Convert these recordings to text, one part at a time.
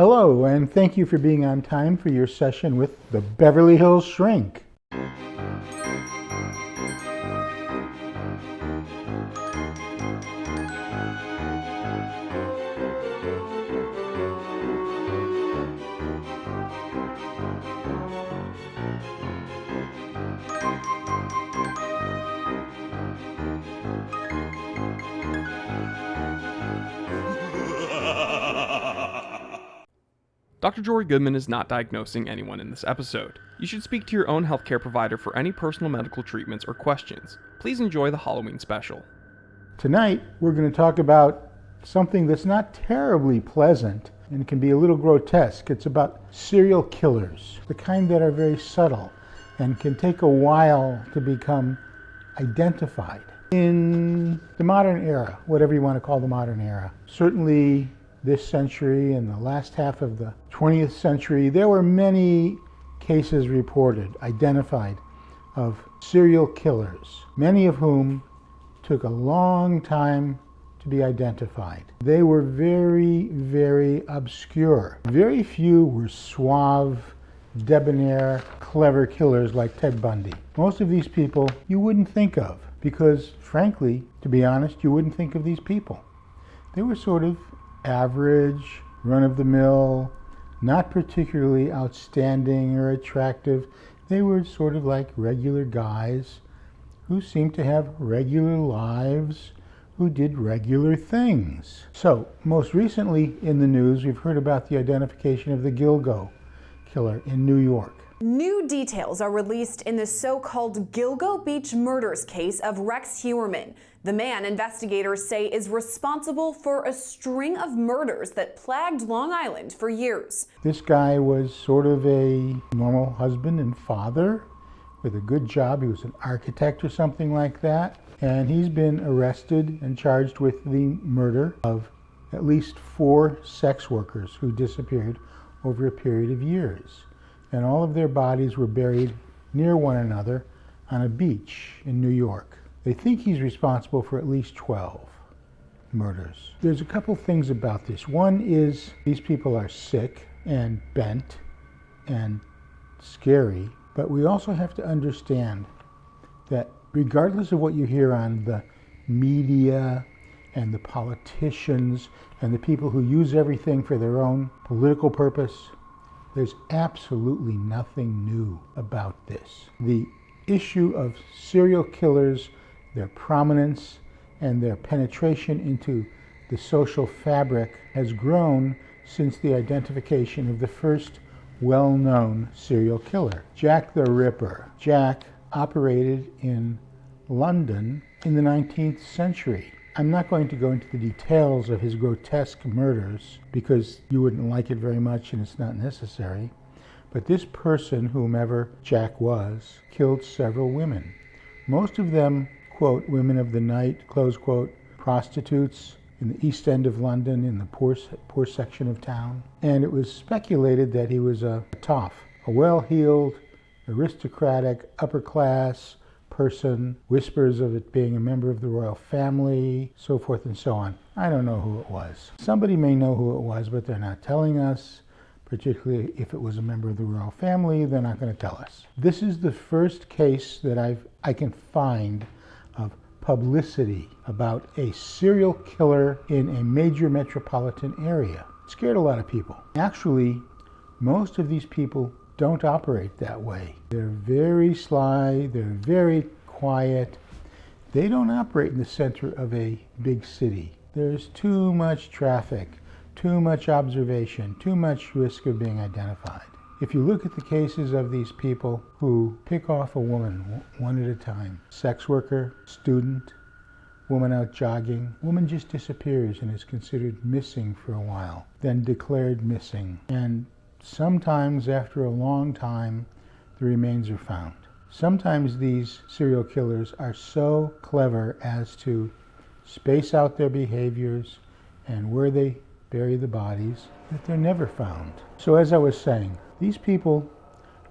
Hello, and thank you for being on time for your session with the Beverly Hills Shrink. Dr. Jory Goodman is not diagnosing anyone in this episode. You should speak to your own healthcare provider for any personal medical treatments or questions. Please enjoy the Halloween special. Tonight, we're going to talk about something that's not terribly pleasant and can be a little grotesque. It's about serial killers, the kind that are very subtle and can take a while to become identified. In the modern era, whatever you want to call the modern era, certainly this century and the last half of the 20th century, there were many cases reported, identified, of serial killers, many of whom took a long time to be identified. They were very, very obscure. Very few were suave, debonair, clever killers like Ted Bundy. Most of these people you wouldn't think of because, frankly, to be honest, you wouldn't think of these people. They were sort of average, run-of-the-mill, not particularly outstanding or attractive. They were sort of like regular guys who seemed to have regular lives, who did regular things. So, most recently in the news, we've heard about the identification of the Gilgo killer in New York. New details are released in the so-called Gilgo Beach murders case of Rex Heuermann. The man investigators say is responsible for a string of murders that plagued Long Island for years. This guy was sort of a normal husband and father with a good job. He was an architect or something like that. And he's been arrested and charged with the murder of at least 4 sex workers who disappeared over a period of years. And all of their bodies were buried near one another on a beach in New York. They think he's responsible for at least 12 murders. There's a couple things about this. One is these people are sick and bent and scary, but we also have to understand that regardless of what you hear on the media and the politicians and the people who use everything for their own political purpose, there's absolutely nothing new about this. The issue of serial killers, their prominence, and their penetration into the social fabric has grown since the identification of the first well-known serial killer, Jack the Ripper. Jack operated in London in the 19th century. I'm not going to go into the details of his grotesque murders because you wouldn't like it very much and it's not necessary. But this person, whomever Jack was, killed several women. Most of them, quote, women of the night, close quote, prostitutes in the East End of London, in the poor section of town. And it was speculated that he was a toff, a well-heeled, aristocratic, upper-class person, whispers of it being a member of the royal family, so forth and so on. I don't know who it was. Somebody may know who it was, but they're not telling us. Particularly if it was a member of the royal family, they're not going to tell us. This is the first case that I can find of publicity about a serial killer in a major metropolitan area. It scared a lot of people. Actually, most of these people don't operate that way. They're very sly, they're very quiet. They don't operate in the center of a big city. There's too much traffic, too much observation, too much risk of being identified. If you look at the cases of these people who pick off a woman one at a time, sex worker, student, woman out jogging, woman just disappears and is considered missing for a while, then declared missing. And sometimes after a long time, the remains are found. Sometimes these serial killers are so clever as to space out their behaviors and where they bury the bodies that they're never found. So as I was saying, these people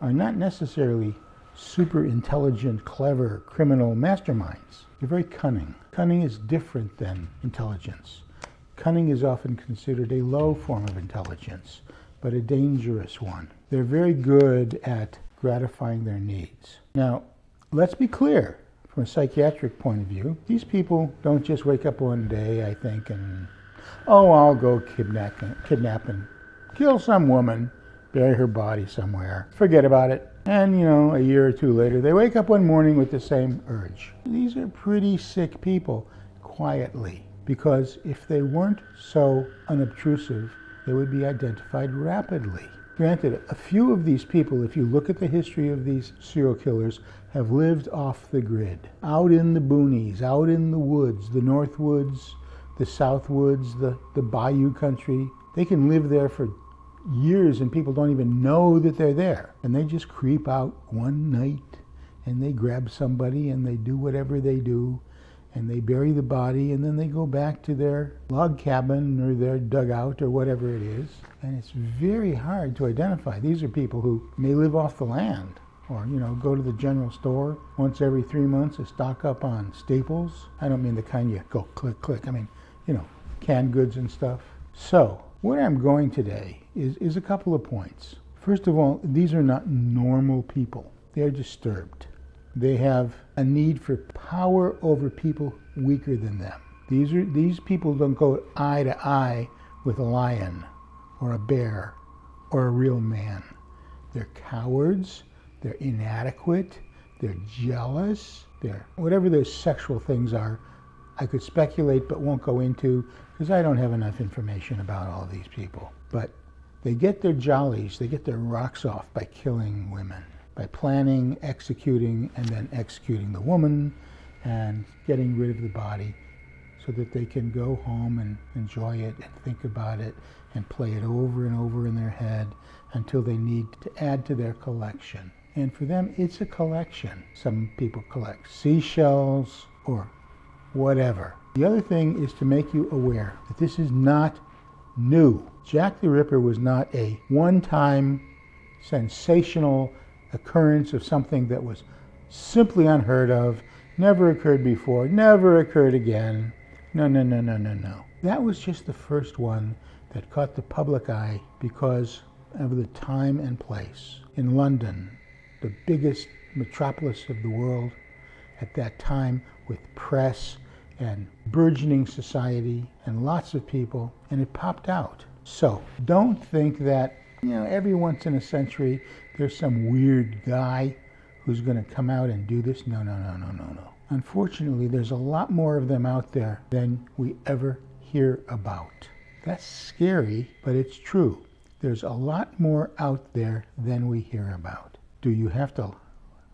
are not necessarily super intelligent, clever criminal masterminds. They're very cunning. Cunning is different than intelligence. Cunning is often considered a low form of intelligence. but a dangerous one. They're very good at gratifying their needs. Now, let's be clear, from a psychiatric point of view, these people don't just wake up one day, I think, and, oh, I'll go kidnap and kill some woman, bury her body somewhere, forget about it. And, a year or two later, they wake up one morning with the same urge. These are pretty sick people, quietly, because if they weren't so unobtrusive, they would be identified rapidly. Granted, a few of these people, if you look at the history of these serial killers, have lived off the grid, out in the boonies, out in the woods, the north woods, the south woods, the bayou country. They can live there for years and people don't even know that they're there. And they just creep out one night and they grab somebody and they do whatever they do and they bury the body and then they go back to their log cabin or their dugout or whatever it is. And it's very hard to identify. These are people who may live off the land or, go to the general store once every 3 months to stock up on staples. I don't mean the kind you go click, click. I mean, canned goods and stuff. So where I'm going today is a couple of points. First of all, these are not normal people. They're disturbed. They have a need for power over people weaker than them. These people don't go eye to eye with a lion or a bear or a real man. They're cowards, they're inadequate, they're jealous, they're whatever their sexual things are. I could speculate but won't go into because I don't have enough information about all of these people. But they get their jollies, they get their rocks off by killing women, by planning, executing, and then executing the woman and getting rid of the body so that they can go home and enjoy it and think about it and play it over and over in their head until they need to add to their collection. And for them, it's a collection. Some people collect seashells or whatever. The other thing is to make you aware that this is not new. Jack the Ripper was not a one-time sensational occurrence of something that was simply unheard of, never occurred before, never occurred again. No. That was just the first one that caught the public eye because of the time and place. In London, the biggest metropolis of the world at that time, with press and burgeoning society and lots of people, and it popped out. So don't think that, every once in a century there's some weird guy who's going to come out and do this. No. Unfortunately, there's a lot more of them out there than we ever hear about. That's scary, but it's true. There's a lot more out there than we hear about. Do you have to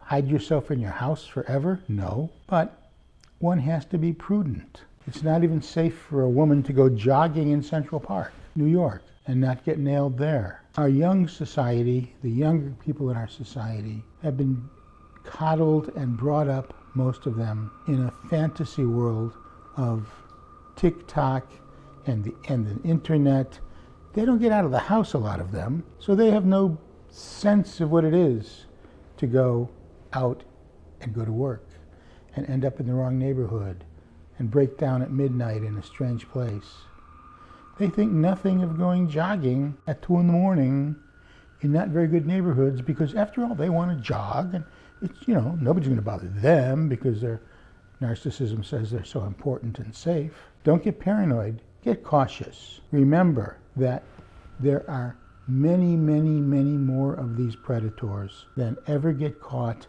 hide yourself in your house forever? No, but one has to be prudent. It's not even safe for a woman to go jogging in Central Park, New York, and not get nailed there. Our young society, the younger people in our society, have been coddled and brought up, most of them, in a fantasy world of TikTok and the internet. They don't get out of the house, a lot of them, so they have no sense of what it is to go out and go to work and end up in the wrong neighborhood and break down at midnight in a strange place. They think nothing of going jogging at 2 a.m. in not very good neighborhoods because, after all, they want to jog, and it's, nobody's going to bother them because their narcissism says they're so important and safe. Don't get paranoid. Get cautious. Remember that there are many more of these predators than ever get caught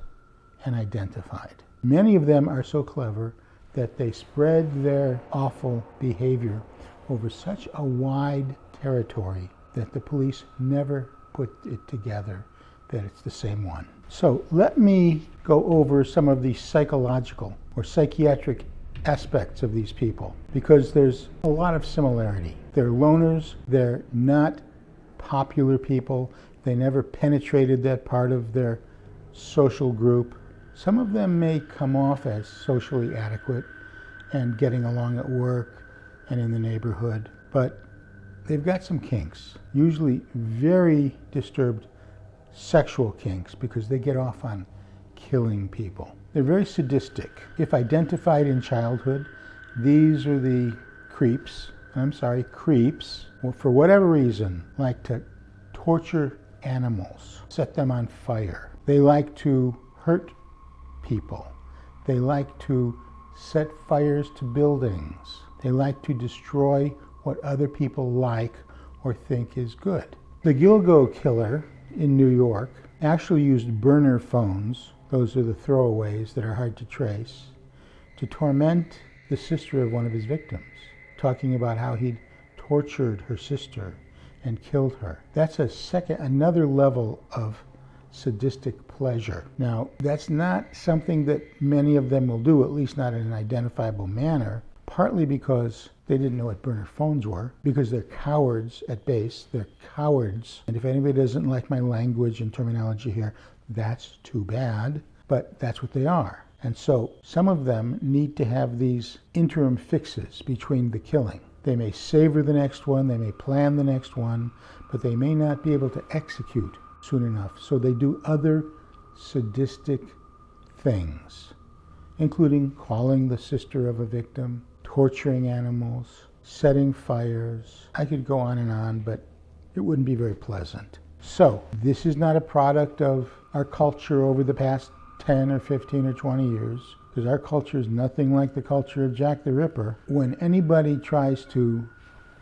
and identified. Many of them are so clever that they spread their awful behavior over such a wide territory that the police never put it together that it's the same one. So let me go over some of the psychological or psychiatric aspects of these people, because there's a lot of similarity. They're loners, they're not popular people, they never penetrated that part of their social group. Some of them may come off as socially adequate and getting along at work and in the neighborhood, but they've got some kinks, usually very disturbed sexual kinks, because they get off on killing people. They're very sadistic. If identified in childhood, these are the creeps, for whatever reason, like to torture animals, set them on fire. They like to hurt people. They like to set fires to buildings. They like to destroy what other people like or think is good. The Gilgo killer in New York actually used burner phones, those are the throwaways that are hard to trace, to torment the sister of one of his victims, talking about how he'd tortured her sister and killed her. That's another level of sadistic pleasure. Now, that's not something that many of them will do, at least not in an identifiable manner, partly because they didn't know what burner phones were, because they're cowards at base. They're cowards. And if anybody doesn't like my language and terminology here, that's too bad, but that's what they are. And so some of them need to have these interim fixes between the killing. They may savor the next one, they may plan the next one, but they may not be able to execute soon enough. So they do other sadistic things, including calling the sister of a victim, torturing animals, setting fires. I could go on, but it wouldn't be very pleasant. So this is not a product of our culture over the past 10 or 15 or 20 years, because our culture is nothing like the culture of Jack the Ripper. When anybody tries to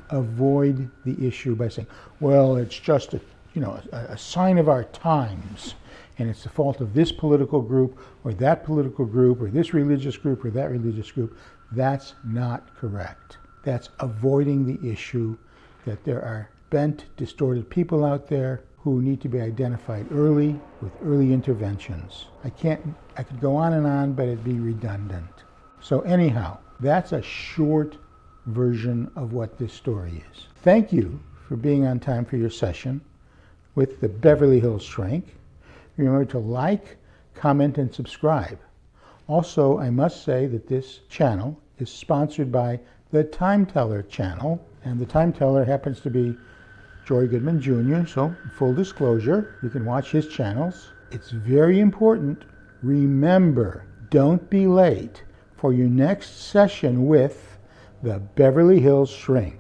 avoid the issue by saying, well, it's just a sign of our times, and it's the fault of this political group or that political group or this religious group or that religious group, that's not correct. That's avoiding the issue that there are bent, distorted people out there who need to be identified early with early interventions. I could go on, but it'd be redundant. So anyhow, that's a short version of what this story is. Thank you for being on time for your session with the Beverly Hills Shrink. Remember to like, comment, and subscribe. Also, I must say that this channel is sponsored by the Time Teller channel, and the Time Teller happens to be Joy Goodman Jr., so full disclosure, you can watch his channels. It's very important. Remember, don't be late for your next session with the Beverly Hills Shrink.